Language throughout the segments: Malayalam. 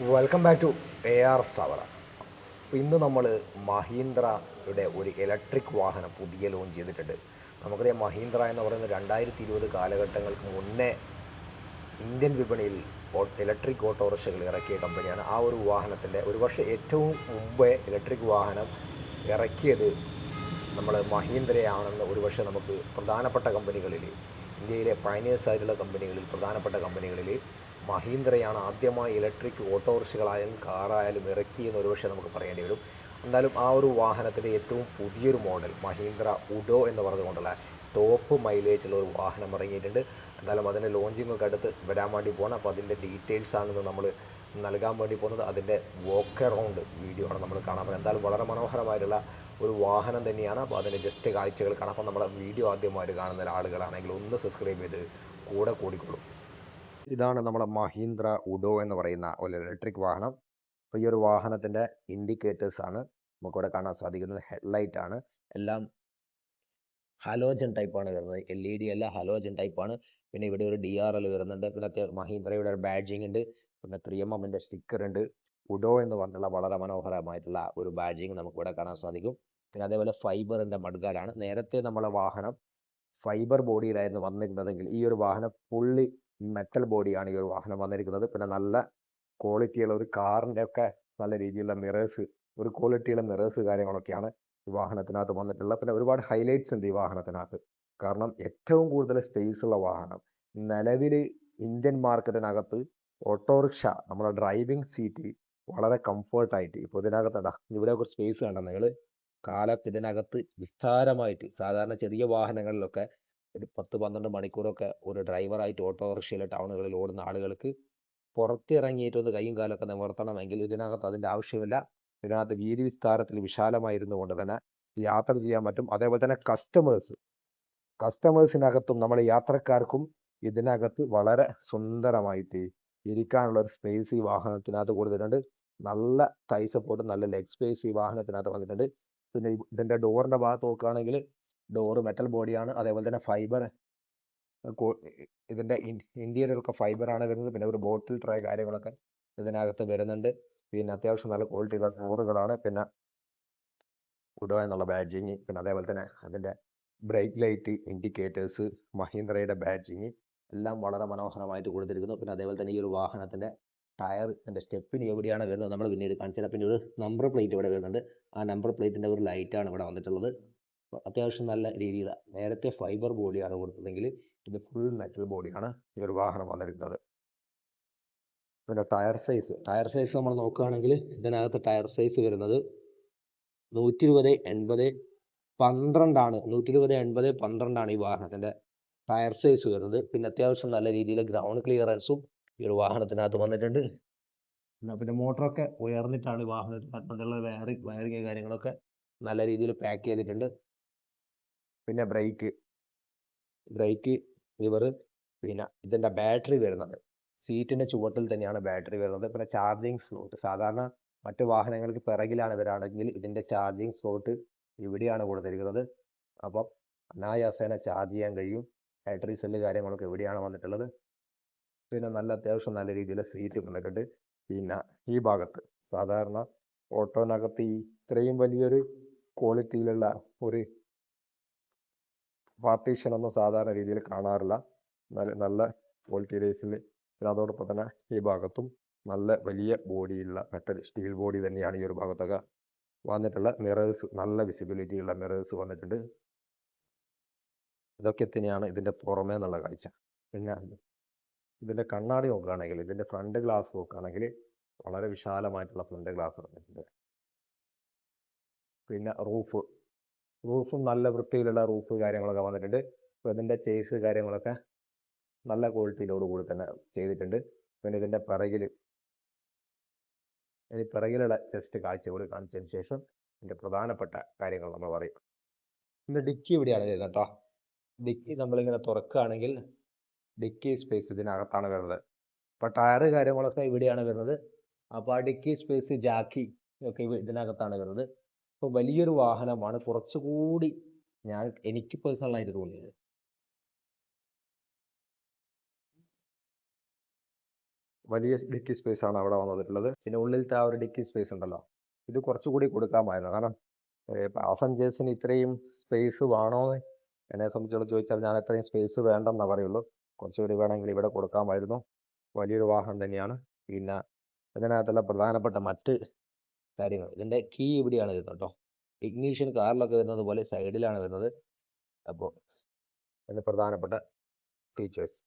Welcome back to AR Stavara. അപ്പോൾ ഇന്ന് നമ്മൾ മഹീന്ദ്രയുടെ ഒരു ഇലക്ട്രിക് വാഹനം പുതിയ ലോഞ്ച് ചെയ്തിട്ടുണ്ട്. നമുക്കറിയാം മഹീന്ദ്ര എന്ന് പറയുന്നത് 2020 കാലഘട്ടങ്ങൾക്ക് മുന്നേ ഇന്ത്യൻ വിപണിയിൽ ഇലക്ട്രിക് ഓട്ടോറിക്ഷകൾ ഇറക്കിയ കമ്പനിയാണ്. ആ ഒരു വാഹനത്തിൻ്റെ ഒരുപക്ഷെ ഏറ്റവും മുമ്പേ ഇലക്ട്രിക് വാഹനം ഇറക്കിയത് നമ്മൾ മഹീന്ദ്രയാണെന്ന് ഒരുപക്ഷെ നമുക്ക് പ്രധാനപ്പെട്ട കമ്പനികളിൽ, ഇന്ത്യയിലെ പയനിയേഴ്സ് ആയിട്ടുള്ള കമ്പനികളിൽ, പ്രധാനപ്പെട്ട കമ്പനികളിൽ മഹീന്ദ്രയാണ് ആദ്യമായി ഇലക്ട്രിക് ഓട്ടോറിക്ഷകളായാലും കാറായാലും ഇറക്കിയെന്ന് ഒരുപക്ഷെ നമുക്ക് പറയേണ്ടി വരും. എന്നാലും ആ ഒരു വാഹനത്തിൻ്റെ ഏറ്റവും പുതിയൊരു മോഡൽ മഹീന്ദ്ര ഉഡോ എന്ന് പറഞ്ഞുകൊണ്ടുള്ള ടോപ്പ് മൈലേജുള്ള ഒരു വാഹനം ഇറങ്ങിയിട്ടുണ്ട്. എന്തായാലും അതിൻ്റെ ലോഞ്ചിങ് ഒക്കെ അടുത്ത് വരാൻ വേണ്ടി പോകണം. അപ്പോൾ അതിൻ്റെ ഡീറ്റെയിൽസാണ് നമ്മൾ നൽകാൻ വേണ്ടി പോകുന്നത്. അതിൻ്റെ വോക്ക് അറൗണ്ട് വീഡിയോ ആണ് നമ്മൾ കാണാൻ പോകുന്നത്. എന്തായാലും വളരെ മനോഹരമായിട്ടുള്ള ഒരു വാഹനം തന്നെയാണ്. അപ്പോൾ അതിൻ്റെ ജസ്റ്റ് കാഴ്ചകൾ കാണാം. അപ്പോൾ നമ്മുടെ വീഡിയോ ആദ്യമായിട്ട് കാണുന്ന ആളുകളാണെങ്കിൽ ഒന്ന് സബ്സ്ക്രൈബ് ചെയ്ത് കൂടെ കൂടിക്കൊള്ളും. ഇതാണ് നമ്മുടെ മഹീന്ദ്ര ഉഡോ എന്ന് പറയുന്ന ഒരു ഇലക്ട്രിക് വാഹനം. അപ്പോൾ ഈ ഒരു വാഹനത്തിൻ്റെ ഇൻഡിക്കേറ്റേഴ്സാണ് നമുക്കിവിടെ കാണാൻ സാധിക്കുന്നത്. ഹെഡ്ലൈറ്റ് ആണ്, എല്ലാം ഹലോജൻ ടൈപ്പാണ് വരുന്നത്. LED അല്ല, ഹലോജൻ ടൈപ്പാണ്. പിന്നെ ഇവിടെ ഒരു DRL വരുന്നുണ്ട്. പിന്നെ മഹീന്ദ്രയുടെ ഒരു ബാഡ്ജിങ് ഉണ്ട്. പിന്നെ 3MM സ്റ്റിക്കർ ഉണ്ട്. ഉഡോ എന്ന് പറഞ്ഞിട്ടുള്ള വളരെ മനോഹരമായിട്ടുള്ള ഒരു ബാഡ്ജിങ് നമുക്കിവിടെ കാണാൻ സാധിക്കും. പിന്നെ അതേപോലെ ഫൈബറിൻ്റെ മഡ്ഗാർഡാണ്. നേരത്തെ നമ്മളെ വാഹനം ഫൈബർ ബോഡിയിലായിരുന്നു വന്നിരുന്നതെങ്കിൽ ഈ ഒരു വാഹനം ഫുള്ളി മെറ്റൽ ബോഡിയാണ് ഈ ഒരു വാഹനം വന്നിരിക്കുന്നത്. പിന്നെ നല്ല ക്വാളിറ്റിയുള്ള ഒരു കാറിൻ്റെ ഒക്കെ നല്ല രീതിയിലുള്ള മിറേഴ്സ്, ഒരു ക്വാളിറ്റിയുള്ള മിറേഴ്സ് കാര്യങ്ങളൊക്കെയാണ് ഈ വാഹനത്തിനകത്ത് വന്നിട്ടുള്ളത്. പിന്നെ ഒരുപാട് ഹൈലൈറ്റ്സ് ഉണ്ട് ഈ വാഹനത്തിനകത്ത്. കാരണം ഏറ്റവും കൂടുതൽ സ്പേസ് ഉള്ള വാഹനം നിലവിൽ ഇന്ത്യൻ മാർക്കറ്റിനകത്ത് ഓട്ടോറിക്ഷ, നമ്മുടെ ഡ്രൈവിംഗ് സീറ്റ് വളരെ കംഫർട്ടായിട്ട് ഇപ്പോൾ ഇതിനകത്ത് ഇവിടെ ഒരു സ്പേസ് കണ്ട നിങ്ങൾ കാലത്ത് ഇതിനകത്ത് വിസ്താരമായിട്ട്, സാധാരണ ചെറിയ വാഹനങ്ങളിലൊക്കെ ഒരു 10-12 മണിക്കൂറൊക്കെ ഒരു ഡ്രൈവറായിട്ട് ഓട്ടോറിക്ഷയിലെ ടൗണുകളിൽ ഓടുന്ന ആളുകൾക്ക് പുറത്തിറങ്ങിയിട്ടൊന്ന് കൈയും കാലൊക്കെ നിവർത്തണമെങ്കിൽ ഇതിനകത്ത് അതിൻ്റെ ആവശ്യമില്ല. ഇതിനകത്ത് വീതി വിസ്താരത്തിൽ വിശാലമായിരുന്നു കൊണ്ട് തന്നെ യാത്ര ചെയ്യാൻ പറ്റും. അതേപോലെ തന്നെ കസ്റ്റമേഴ്സിനകത്തും നമ്മുടെ യാത്രക്കാർക്കും ഇതിനകത്ത് വളരെ സുന്ദരമായിട്ട് ഇരിക്കാനുള്ള ഒരു സ്പേസ് ഈ വാഹനത്തിനകത്ത് കൊടുത്തിട്ടുണ്ട്. നല്ല തൈ സപ്പോർട്ട്, നല്ല ലെഗ് സ്പേസ് ഈ വാഹനത്തിനകത്ത് വന്നിട്ടുണ്ട്. പിന്നെ ഇതിന്റെ ഡോറിന്റെ ഭാഗത്ത് നോക്കുകയാണെങ്കിൽ ഡോറ് മെറ്റൽ ബോഡിയാണ്. അതേപോലെ തന്നെ ഫൈബർ, ഇതിന്റെ ഇന്റീരിയറൊക്കെ ഫൈബറാണ് വരുന്നത്. പിന്നെ ഒരു ബോട്ടിൽ ട്രേ കാര്യങ്ങളൊക്കെ ഇതിനകത്ത് വരുന്നുണ്ട്. പിന്നെ അത്യാവശ്യം നല്ല ക്വാളിറ്റിയുള്ള ഡോറുകളാണ്. പിന്നെ ഉഡോ എന്നുള്ള ബാഡ്ജിങ്, പിന്നെ അതേപോലെ തന്നെ അതിന്റെ ബ്രേക്ക് ലൈറ്റ്, ഇൻഡിക്കേറ്റേഴ്സ്, മഹീന്ദ്രയുടെ ബാഡ്ജിങ് എല്ലാം വളരെ മനോഹരമായിട്ട് കൊടുത്തിരിക്കുന്നു. പിന്നെ അതേപോലെ തന്നെ ഈ ഒരു വാഹനത്തിന്റെ ടയർ, എൻ്റെ സ്റ്റെപ്പിന് എവിടെയാണ് വരുന്നത് നമ്മൾ പിന്നീട് കാണിച്ചത്. പിന്നെ ഒരു നമ്പർ പ്ലേറ്റ് ഇവിടെ വരുന്നുണ്ട്. ആ നമ്പർ പ്ലേറ്റിന്റെ ഒരു ലൈറ്റാണ് ഇവിടെ വന്നിട്ടുള്ളത്. അത്യാവശ്യം നല്ല രീതിയിൽ, നേരത്തെ ഫൈബർ ബോഡിയാണ് കൊടുത്തതെങ്കിൽ ഇത് ഫുൾ മെറ്റൽ ബോഡിയാണ് ഈ ഒരു വാഹനം വന്നിരിക്കുന്നത്. പിന്നെ ടയർ സൈസ് നമ്മൾ നോക്കുകയാണെങ്കിൽ ഇതിനകത്ത് ടയർ സൈസ് വരുന്നത് 120/80/12 120/80/12 ഈ വാഹനത്തിന്റെ ടയർ സൈസ് വരുന്നത്. പിന്നെ അത്യാവശ്യം നല്ല രീതിയിൽ ഗ്രൗണ്ട് ക്ലിയറൻസും ഈ ഒരു വാഹനത്തിനകത്ത് വന്നിട്ടുണ്ട്. പിന്നെ മോട്ടറൊക്കെ ഉയർന്നിട്ടാണ് ഈ വാഹനത്തിനകത്തുള്ള വയറിങ് കാര്യങ്ങളൊക്കെ നല്ല രീതിയിൽ പാക്ക് ചെയ്തിട്ടുണ്ട്. പിന്നെ ബ്രേക്ക് ലിവർ, പിന്നെ ഇതിന്റെ ബാറ്ററി വരുന്നത് സീറ്റിന്റെ ചുവട്ടിൽ തന്നെയാണ് ബാറ്ററി വരുന്നത്. പിന്നെ ചാർജിങ് സ്ലോട്ട്, സാധാരണ മറ്റു വാഹനങ്ങൾക്ക് പിറകിലാണ് വരാണെങ്കിൽ ഇതിന്റെ ചാർജിങ് സ്ലോട്ട് ഇവിടെയാണ് കൊടുത്തിരിക്കുന്നത്. അപ്പം അനായാസേന ചാർജ് ചെയ്യാൻ കഴിയും. ബാറ്ററി സെല്ല് കാര്യങ്ങളൊക്കെ ഇവിടെയാണ് വന്നിട്ടുള്ളത്. പിന്നെ അത്യാവശ്യം നല്ല രീതിയിൽ സീറ്റ് വന്നിട്ടുണ്ട്. പിന്നെ ഈ ഭാഗത്ത് സാധാരണ ഓട്ടോനകത്ത് ഇത്രയും വലിയൊരു ക്വാളിറ്റിയിലുള്ള ഒരു പാർട്ടീഷൻ ഒന്നും സാധാരണ രീതിയിൽ കാണാറില്ല. നല്ല ക്വാളിറ്റി റേസിൽ. പിന്നെ അതോടൊപ്പം തന്നെ ഈ ഭാഗത്തും നല്ല വലിയ ബോഡിയുള്ള സ്റ്റീൽ ബോഡി തന്നെയാണ് ഈ ഒരു ഭാഗത്തൊക്കെ വന്നിട്ടുള്ള. മിറേഴ്സ്, നല്ല വിസിബിലിറ്റി ഉള്ള മിറേഴ്സ് വന്നിട്ടുണ്ട്. ഇതൊക്കെ തന്നെയാണ് ഇതിന്റെ പുറമേ എന്നുള്ള കാഴ്ച. പിന്നെ ഇതിന്റെ കണ്ണാടി നോക്കുകയാണെങ്കിൽ, ഇതിന്റെ ഫ്രണ്ട് ഗ്ലാസ് നോക്കുകയാണെങ്കിൽ വളരെ വിശാലമായിട്ടുള്ള ഫ്രണ്ട് ഗ്ലാസ് വന്നിട്ടുണ്ട്. പിന്നെ റൂഫും നല്ല വൃത്തിയിലുള്ള റൂഫ് കാര്യങ്ങളൊക്കെ വന്നിട്ടുണ്ട്. അപ്പോൾ ഇതിന്റെ ചേസ് കാര്യങ്ങളൊക്കെ നല്ല ക്വാളിറ്റിയിലോട് കൂടി തന്നെ ചെയ്തിട്ടുണ്ട്. പിന്നെ ഇതിന്റെ പിറകിലുള്ള ജസ്റ്റ് കാഴ്ചകൾ കാണിച്ചതിന് ശേഷം ഇതിന്റെ പ്രധാനപ്പെട്ട കാര്യങ്ങൾ നമ്മൾ പറയും. പിന്നെ ഡിക്കി ഇവിടെയാണ് വരുന്നത് കേട്ടോ. ഡിക്കി നമ്മളിങ്ങനെ തുറക്കുകയാണെങ്കിൽ ഡിക്കി സ്പേസ് ഇതിനകത്താണ് വരുന്നത്. അപ്പോൾ ടയർ കാര്യങ്ങളൊക്കെ ഇവിടെയാണ് വരുന്നത്. അപ്പോൾ ആ ഡിക്കി സ്പേസ്, ജാക്കി ഒക്കെ ഇതിനകത്താണ് വരുന്നത്. അപ്പോൾ വലിയൊരു വാഹനമാണ്. കുറച്ചുകൂടി എനിക്ക് പേഴ്സണലായിട്ട് തോന്നിയത് വലിയ ഡിക്കി സ്പേസ് ആണ് അവിടെ വന്നിട്ടുള്ളത്. പിന്നെ ഉള്ളിലത്തെ ആ ഒരു ഡിക്കി സ്പേസ് ഉണ്ടല്ലോ, ഇത് കുറച്ചുകൂടി കൊടുക്കാമായിരുന്നു. കാരണം പാസഞ്ചേഴ്സിന് ഇത്രയും സ്പേസ് വേണോന്ന് എന്നെ സംബന്ധിച്ചോളം ചോദിച്ചാൽ ഞാൻ അത്രയും സ്പേസ് വേണ്ടെന്നേ പറയുള്ളൂ. കുറച്ചുകൂടി വേണമെങ്കിൽ ഇവിടെ കൊടുക്കാമായിരുന്നു. വലിയൊരു വാഹനം തന്നെയാണ്. പിന്നെ ഇതിനകത്തുള്ള പ്രധാനപ്പെട്ട മറ്റ് കാര്യങ്ങൾ, ഇതിൻ്റെ കീ ഇവിടെയാണ് വരുന്നത് കേട്ടോ. ഇഗ്നീഷൻ കാറിലൊക്കെ വരുന്നത് പോലെ സൈഡിലാണ് വരുന്നത്. അപ്പോൾ ഇതിൻ്റെ പ്രധാനപ്പെട്ട ഫീച്ചേഴ്സ്,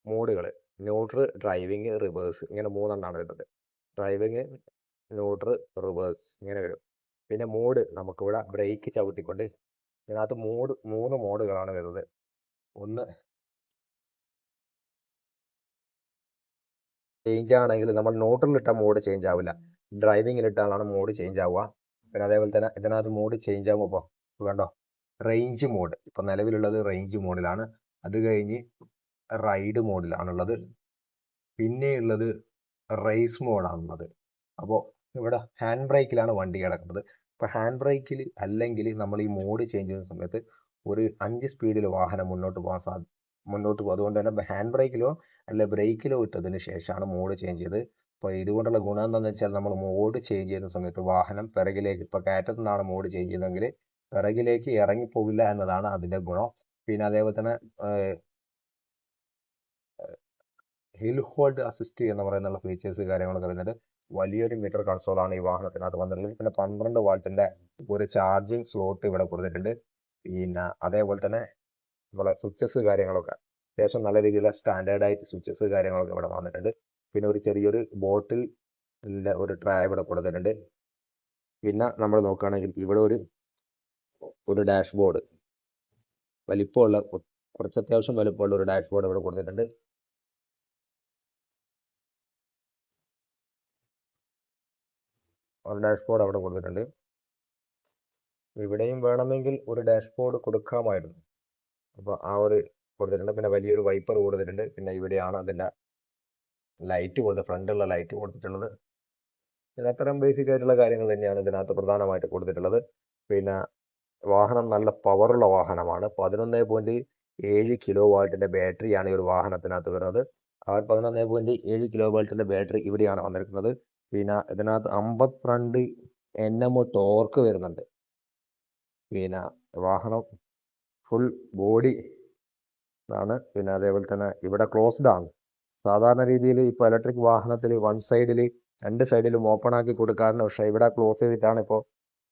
മോഡുകൾ: ന്യൂട്രൽ, ഡ്രൈവിങ്, റിവേഴ്സ്, ഇങ്ങനെ 3 എണ്ണമാണ് വരുന്നത്. ഡ്രൈവിങ്, ന്യൂട്രൽ, റിവേഴ്സ് ഇങ്ങനെ വരും. പിന്നെ മോഡ്, നമുക്കിവിടെ ബ്രേക്ക് ചവിട്ടിക്കൊണ്ട് ഇതിനകത്ത് 3 മോഡുകളാണ് വരുന്നത്. ഒന്ന് ചേഞ്ച് ആണെങ്കിൽ നമ്മൾ ന്യൂട്രലിലിട്ട മോഡ് ചേഞ്ച് ആവില്ല, ഡ്രൈവിങ്ങിലിട്ടാലാണ് മോഡ് ചേഞ്ച് ആവുക. പിന്നെ അതേപോലെ തന്നെ ഇതിനകത്ത് മോഡ് ചേഞ്ച് ആകുമ്പോൾ കണ്ടോ, റേഞ്ച് മോഡ് ഇപ്പം നിലവിലുള്ളത് റേഞ്ച് മോഡിലാണ്. അത് കഴിഞ്ഞ് റൈഡ് മോഡിലാണുള്ളത്. പിന്നെയുള്ളത് റേസ് മോഡാണുള്ളത്. അപ്പോൾ ഇവിടെ ഹാൻഡ് ബ്രേക്കിലാണ് വണ്ടി കിടക്കുന്നത്. ഇപ്പോൾ ഹാൻഡ് ബ്രേക്കിൽ അല്ലെങ്കിൽ നമ്മൾ ഈ മോഡ് ചേഞ്ച് ചെയ്യുന്ന സമയത്ത് ഒരു 5 സ്പീഡിൽ വാഹനം മുന്നോട്ട് പോകും. അതുകൊണ്ട് തന്നെ ഹാൻഡ് ബ്രേക്കിലോ അല്ല ബ്രേക്കിലോ ഇട്ടതിന് ശേഷമാണ് മോഡ് ചേഞ്ച് ചെയ്തത്. അപ്പോൾ ഇതുകൊണ്ടുള്ള ഗുണം എന്താണെന്ന് വെച്ചാൽ നമ്മൾ മോഡ് ചേഞ്ച് ചെയ്യുന്ന സമയത്ത് വാഹനം പിറകിലേക്ക്, ഇപ്പോൾ കയറ്റത്തു നിന്നാണ് മോഡ് ചേഞ്ച് ചെയ്യുന്നതെങ്കിൽ പിറകിലേക്ക് ഇറങ്ങിപ്പോകില്ല എന്നതാണ് അതിൻ്റെ ഗുണം. പിന്നെ അതേപോലെ തന്നെ ഹിൽ ഹോൾഡ് അസിസ്റ്റ് എന്ന് പറയുന്ന ഫീച്ചേഴ്സ് കാര്യങ്ങളൊക്കെ വരുന്നുണ്ട്. വലിയൊരു മീറ്റർ കൺസോളാണ് ഈ വാഹനത്തിനകത്ത് വന്നിട്ടുള്ളത്. പിന്നെ 12 വാട്ടിൻ്റെ ഒരു ചാർജിങ് സ്ലോട്ട് ഇവിടെ കൊടുത്തിട്ടുണ്ട്. പിന്നെ അതേപോലെ തന്നെ നമ്മളെ സ്വിച്ചസ് കാര്യങ്ങളൊക്കെ അത്യാവശ്യം നല്ല രീതിയിലുള്ള സ്റ്റാൻഡേർഡായിട്ട് സ്വിച്ചസ് കാര്യങ്ങളൊക്കെ ഇവിടെ വന്നിട്ടുണ്ട്. പിന്നെ ഒരു ചെറിയൊരു ബോട്ടിലിൻ്റെ ഒരു ട്രേ ഇവിടെ കൊടുത്തിട്ടുണ്ട്. പിന്നെ നമ്മൾ നോക്കുകയാണെങ്കിൽ ഇവിടെ ഒരു ഡാഷ്ബോർഡ്, വലിപ്പമുള്ള, കുറച്ച് അത്യാവശ്യം വലിപ്പമുള്ള ഒരു ഡാഷ്ബോർഡ് ഇവിടെ കൊടുത്തിട്ടുണ്ട്. ഒരു ഡാഷ്ബോർഡ് അവിടെ കൊടുത്തിട്ടുണ്ട്. ഇവിടെയും വേണമെങ്കിൽ ഒരു ഡാഷ്ബോർഡ് കൊടുക്കാമായിരുന്നു. അപ്പോൾ ആ ഒരു കൊടുത്തിട്ടുണ്ട്. പിന്നെ വലിയൊരു വൈപ്പർ കൊടുത്തിട്ടുണ്ട്. പിന്നെ ഇവിടെയാണ് അതിൻ്റെ ലൈറ്റ് ഫ്രണ്ടിലുള്ള ലൈറ്റ് കൊടുത്തിട്ടുള്ളത്. പിന്നെ അത്തരം ബേസിക് ആയിട്ടുള്ള കാര്യങ്ങൾ തന്നെയാണ് ഇതിനകത്ത് പ്രധാനമായിട്ട് കൊടുത്തിട്ടുള്ളത്. പിന്നെ വാഹനം നല്ല പവറുള്ള വാഹനമാണ്. 11.7 കിലോ വാട്ടിൻ്റെ ബാറ്ററിയാണ് ഈ ഒരു വാഹനത്തിനകത്ത് വരുന്നത്. ആ 11.7 കിലോ വാട്ടിൻ്റെ ബാറ്ററി ഇവിടെയാണ് വന്നിരിക്കുന്നത്. പിന്നെ ഇതിനകത്ത് 52 Nm ടോർക്ക് വരുന്നുണ്ട്. പിന്നെ വാഹനം ഫുൾ ബോഡി ആണ്. പിന്നെ അതേപോലെ തന്നെ ഇവിടെ ക്ലോസ്ഡ് ആണ്. സാധാരണ രീതിയിൽ ഇപ്പോൾ ഇലക്ട്രിക് വാഹനത്തിൽ 2 സൈഡിലും ഓപ്പൺ ആക്കി കൊടുക്കാറുണ്ട്. പക്ഷേ ഇവിടെ ക്ലോസ് ചെയ്തിട്ടാണ് ഇപ്പോൾ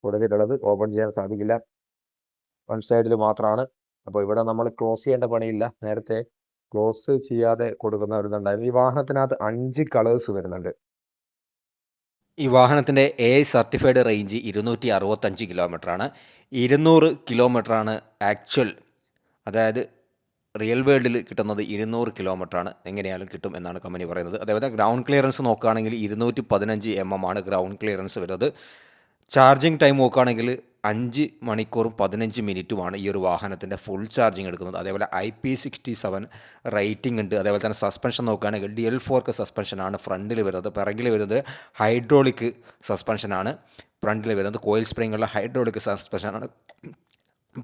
കൊടുത്തിട്ടുള്ളത്. ഓപ്പൺ ചെയ്യാൻ സാധിക്കില്ല, 1 സൈഡിൽ മാത്രമാണ്. അപ്പോൾ ഇവിടെ നമ്മൾ ക്ലോസ് ചെയ്യേണ്ട പണിയില്ല, നേരത്തെ ക്ലോസ് ചെയ്യാതെ കൊടുക്കുന്ന ഒരു ഇതുണ്ടായിരുന്നു. ഈ വാഹനത്തിനകത്ത് 5 കളേഴ്സ് വരുന്നുണ്ട്. ഈ വാഹനത്തിൻ്റെ AI സർട്ടിഫൈഡ് റേഞ്ച് 265 കിലോമീറ്ററാണ്. 200 കിലോമീറ്ററാണ് ആക്ച്വൽ, അതായത് റിയൽ വേൾഡിൽ കിട്ടുന്നത് 200 കിലോമീറ്ററാണ്. എങ്ങനെയാലും കിട്ടും എന്നാണ് കമ്പനി പറയുന്നത്. അതേപോലെ ഗ്രൗണ്ട് ക്ലിയറൻസ് നോക്കുകയാണെങ്കിൽ 215 mm ആണ് ഗ്രൗണ്ട് ക്ലിയറൻസ് വരുന്നത്. ചാർജിങ് ടൈം നോക്കുകയാണെങ്കിൽ 5 മണിക്കൂറും 15 മിനിറ്റുമാണ് ഈ ഒരു വാഹനത്തിൻ്റെ ഫുൾ ചാർജിങ് എടുക്കുന്നത്. അതേപോലെ IP67 റേറ്റിംഗ് ഉണ്ട്. അതേപോലെ തന്നെ സസ്പെൻഷൻ നോക്കുകയാണെങ്കിൽ DL ഫോർക്ക് സസ്പെൻഷനാണ് ഫ്രണ്ടിൽ വരുന്നത്. പിറകിൽ വരുന്നത് ഹൈഡ്രോളിക് സസ്പെൻഷനാണ്. ഫ്രണ്ടിൽ വരുന്നത് കോയിൽ സ്പ്രിങ്ങുള്ള ഹൈഡ്രോളിക് സസ്പെൻഷനാണ്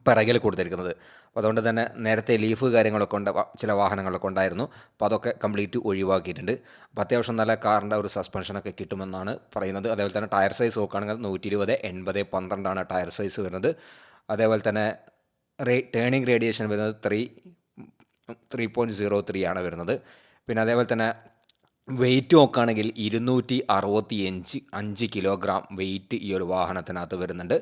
പിറകിൽ കൊടുത്തിരിക്കുന്നത്. അപ്പോൾ അതുകൊണ്ട് തന്നെ നേരത്തെ ലീഫ് കാര്യങ്ങളൊക്കെ ചില വാഹനങ്ങളൊക്കെ ഉണ്ടായിരുന്നു. അപ്പോൾ അതൊക്കെ കംപ്ലീറ്റ് ഒഴിവാക്കിയിട്ടുണ്ട്. അപ്പോൾ അത്യാവശ്യം നല്ല കാറിൻ്റെ ഒരു സസ്പെൻഷനൊക്കെ കിട്ടുമെന്നാണ് പറയുന്നത്. അതേപോലെ തന്നെ ടയർ സൈസ് നോക്കുകയാണെങ്കിൽ 120, 80, 12 ടയർ സൈസ് വരുന്നത്. അതേപോലെ തന്നെ ടേണിംഗ് റേഡിയേഷൻ വരുന്നത് 3.03 ആണ് വരുന്നത്. പിന്നെ അതേപോലെ തന്നെ വെയിറ്റ് നോക്കുകയാണെങ്കിൽ 265 കിലോഗ്രാം വെയിറ്റ് ഈ ഒരു വാഹനത്തിനകത്ത് വരുന്നുണ്ട്.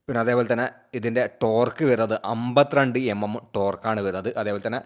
പിന്നെ അതേപോലെ തന്നെ ഇതിൻ്റെ ടോർക്ക് വരുന്നത് 52 mm ടോർക്കാണ് വരുന്നത്. അതേപോലെ തന്നെ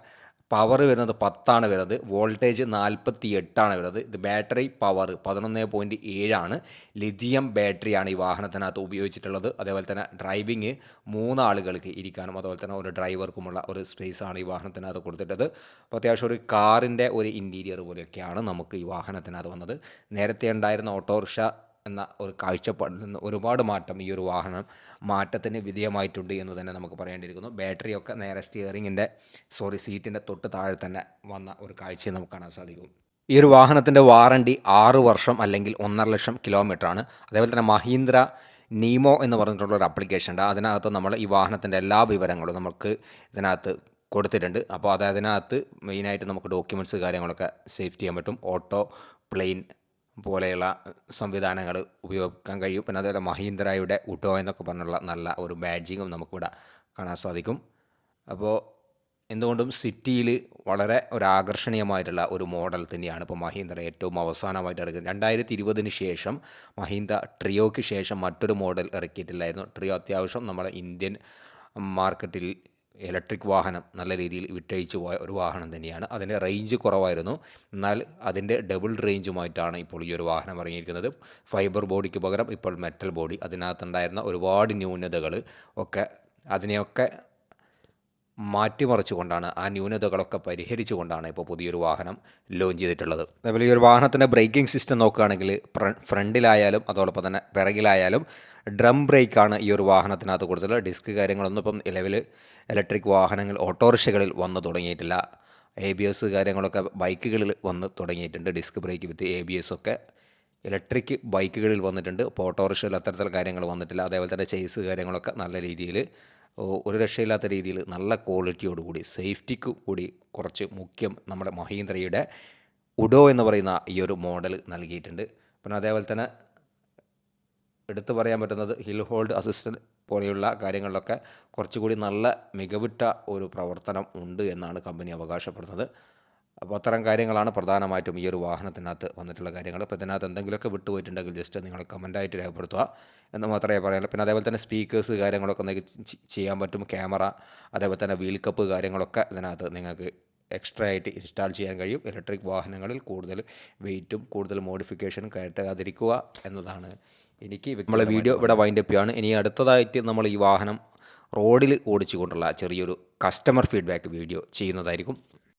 പവർ വരുന്നത് 10 വരുന്നത്. വോൾട്ടേജ് 48 വരുന്നത്. ഇത് ബാറ്ററി പവർ 11.7 ലിഥിയം ബാറ്ററിയാണ് ഈ വാഹനത്തിനകത്ത് ഉപയോഗിച്ചിട്ടുള്ളത്. അതേപോലെ തന്നെ ഡ്രൈവിങ് 3 ആളുകൾക്ക് ഇരിക്കാനും അതുപോലെ തന്നെ ഒരു ഡ്രൈവർക്കുമുള്ള ഒരു സ്പേസാണ് ഈ വാഹനത്തിനകത്ത് കൊടുത്തിട്ടത്. അപ്പോൾ അത്യാവശ്യം ഒരു കാറിൻ്റെ ഒരു ഇൻറ്റീരിയർ പോലെയൊക്കെയാണ് നമുക്ക് ഈ വാഹനത്തിനകത്ത് വന്നത്. നേരത്തെ ഉണ്ടായിരുന്ന ഓട്ടോറിക്ഷ എന്ന ഒരു കാഴ്ചപ്പാടിൽ നിന്ന് ഒരുപാട് മാറ്റം ഈ ഒരു വാഹനം മാറ്റത്തിന് വിധേയമായിട്ടുണ്ട് എന്ന് തന്നെ നമുക്ക് പറയേണ്ടിയിരിക്കുന്നു. ബാറ്ററിയൊക്കെ നേരെ സീറ്റിൻ്റെ തൊട്ട് താഴെ തന്നെ വന്ന ഒരു കാഴ്ചയെ നമുക്ക് കാണാൻ സാധിക്കും. ഈ ഒരു വാഹനത്തിൻ്റെ വാറണ്ടി 6 വർഷം അല്ലെങ്കിൽ 1.5 ലക്ഷം കിലോമീറ്ററാണ്. അതേപോലെ തന്നെ മഹീന്ദ്ര നീമോ എന്ന് പറഞ്ഞിട്ടുള്ള ഒരു ആപ്ലിക്കേഷൻ ഉണ്ട്. അതിനകത്ത് നമ്മൾ ഈ വാഹനത്തിൻ്റെ എല്ലാ വിവരങ്ങളും നമുക്ക് ഇതിനകത്ത് കൊടുത്തിട്ടുണ്ട്. അപ്പോൾ അതിനകത്ത് മെയിനായിട്ട് നമുക്ക് ഡോക്യുമെൻറ്റ്സ് കാര്യങ്ങളൊക്കെ സേവ് ചെയ്യാൻ പറ്റും. ഓട്ടോ പ്ലെയിൻ പോലെയുള്ള സംവിധാനങ്ങൾ ഉപയോഗിക്കാൻ കഴിയും. പിന്നെ അതുപോലെ മഹീന്ദ്രയുടെ ഉട്ടോ എന്നൊക്കെ പറഞ്ഞുള്ള നല്ല ഒരു ബാഡ്ജിങ്ങും നമുക്കിവിടെ കാണാൻ സാധിക്കും. അപ്പോൾ എന്തുകൊണ്ടും സിറ്റിയിൽ വളരെ ഒരു ആകർഷണീയമായിട്ടുള്ള ഒരു മോഡൽ തന്നെയാണ് ഇപ്പോൾ മഹീന്ദ്ര ഏറ്റവും അവസാനമായിട്ട് ഇറക്കുന്നത്. 2020 ശേഷം മഹീന്ദ്ര ട്രിയോയ്ക്ക് ശേഷം മറ്റൊരു മോഡൽ ഇറക്കിയിട്ടില്ലായിരുന്നു. ട്രിയോ അത്യാവശ്യം നമ്മുടെ ഇന്ത്യൻ മാർക്കറ്റിൽ ഇലക്ട്രിക് വാഹനം നല്ല രീതിയിൽ വിറ്റഴിച്ചു പോയ ഒരു വാഹനം തന്നെയാണ്. അതിൻ്റെ റേഞ്ച് കുറവായിരുന്നു, എന്നാൽ അതിൻ്റെ ഡബിൾ റേഞ്ചുമായിട്ടാണ് ഇപ്പോൾ ഈ ഒരു വാഹനം ഇറങ്ങിയിരിക്കുന്നത്. ഫൈബർ ബോഡിക്ക് പകരം ഇപ്പോൾ മെറ്റൽ ബോഡി. അതിനകത്തുണ്ടായിരുന്ന ഒരുപാട് ന്യൂനതകൾ ഒക്കെ അതിനെയൊക്കെ മാറ്റിമറിച്ചുകൊണ്ടാണ്, ആ ന്യൂനതകളൊക്കെ പരിഹരിച്ചുകൊണ്ടാണ് ഇപ്പോൾ പുതിയൊരു വാഹനം ലോഞ്ച് ചെയ്തിട്ടുള്ളത്. അതേപോലെ ഈ ഒരു വാഹനത്തിൻ്റെ ബ്രേക്കിംഗ് സിസ്റ്റം നോക്കുകയാണെങ്കിൽ ഫ്രണ്ടിലായാലും അതോടൊപ്പം തന്നെ പിറകിലായാലും ഡ്രം ബ്രേക്കാണ് ഈ ഒരു വാഹനത്തിനകത്ത് കൊടുത്തിട്ടുള്ളത്. ഡിസ്ക് കാര്യങ്ങളൊന്നും ഇപ്പം നിലവിൽ ഇലക്ട്രിക് വാഹനങ്ങൾ ഓട്ടോറിക്ഷകളിൽ വന്നു തുടങ്ങിയിട്ടില്ല. ABS കാര്യങ്ങളൊക്കെ ബൈക്കുകളിൽ വന്ന് തുടങ്ങിയിട്ടുണ്ട്. ഡിസ്ക് ബ്രേക്ക് വിത്ത് ABS ഒക്കെ ഇലക്ട്രിക് ബൈക്കുകളിൽ വന്നിട്ടുണ്ട്. ഇപ്പോൾ ഓട്ടോറിക്ഷയിൽ അത്തരത്തിലുള്ള കാര്യങ്ങൾ വന്നിട്ടില്ല. അതേപോലെ തന്നെ ചേസ് കാര്യങ്ങളൊക്കെ നല്ല രീതിയിൽ ഒരു രക്ഷയില്ലാത്ത രീതിയിൽ നല്ല ക്വാളിറ്റിയോടുകൂടി സേഫ്റ്റിക്ക് കൂടി കുറച്ച് മുഖ്യം നമ്മുടെ മഹീന്ദ്രയുടെ ഉഡോ എന്ന് പറയുന്ന ഈ ഒരു മോഡൽ നൽകിയിട്ടുണ്ട്. പിന്നെ അതേപോലെ തന്നെ എടുത്തു പറയാൻ പറ്റുന്നത് ഹിൽ ഹോൾഡ് അസിസ്റ്റൻറ്റ് പോലെയുള്ള കാര്യങ്ങളിലൊക്കെ കുറച്ചുകൂടി നല്ല മികവിട്ട ഒരു പ്രവർത്തനം ഉണ്ട് എന്നാണ് കമ്പനി അവകാശപ്പെടുന്നത്. അപ്പോൾ അത്തരം കാര്യങ്ങളാണ് പ്രധാനമായിട്ടും ഈ ഒരു വാഹനത്തിനകത്ത് വന്നിട്ടുള്ള കാര്യങ്ങൾ. അപ്പോൾ ഇതിനകത്ത് എന്തെങ്കിലുമൊക്കെ വിട്ടുപോയിട്ടുണ്ടെങ്കിൽ ജസ്റ്റ് നിങ്ങൾ കമൻറ്റായിട്ട് രേഖപ്പെടുത്തുക എന്ന് മാത്രമേ പറയാനുള്ളൂ. പിന്നെ അതേപോലെ തന്നെ സ്പീക്കേഴ്സ് കാര്യങ്ങളൊക്കെ നിങ്ങൾക്ക് ചെയ്യാൻ പറ്റും. ക്യാമറ, അതേപോലെ തന്നെ വീൽ കപ്പ് കാര്യങ്ങളൊക്കെ ഇതിനകത്ത് നിങ്ങൾക്ക് എക്സ്ട്രാ ആയിട്ട് ഇൻസ്റ്റാൾ ചെയ്യാൻ കഴിയും. ഇലക്ട്രിക് വാഹനങ്ങളിൽ കൂടുതൽ വെയിറ്റും കൂടുതൽ മോഡിഫിക്കേഷനും കയറ്റാതിരിക്കുക എന്നതാണ് എനിക്ക് നമ്മളെ വീഡിയോ ഇവിടെ വൈൻഡപ്പ് ചെയ്യുകയാണ്. ഇനി അടുത്തതായിട്ട് നമ്മൾ ഈ വാഹനം റോഡിൽ ഓടിച്ചുകൊണ്ടുള്ള ചെറിയൊരു കസ്റ്റമർ ഫീഡ്ബാക്ക് വീഡിയോ ചെയ്യുന്നതായിരിക്കും.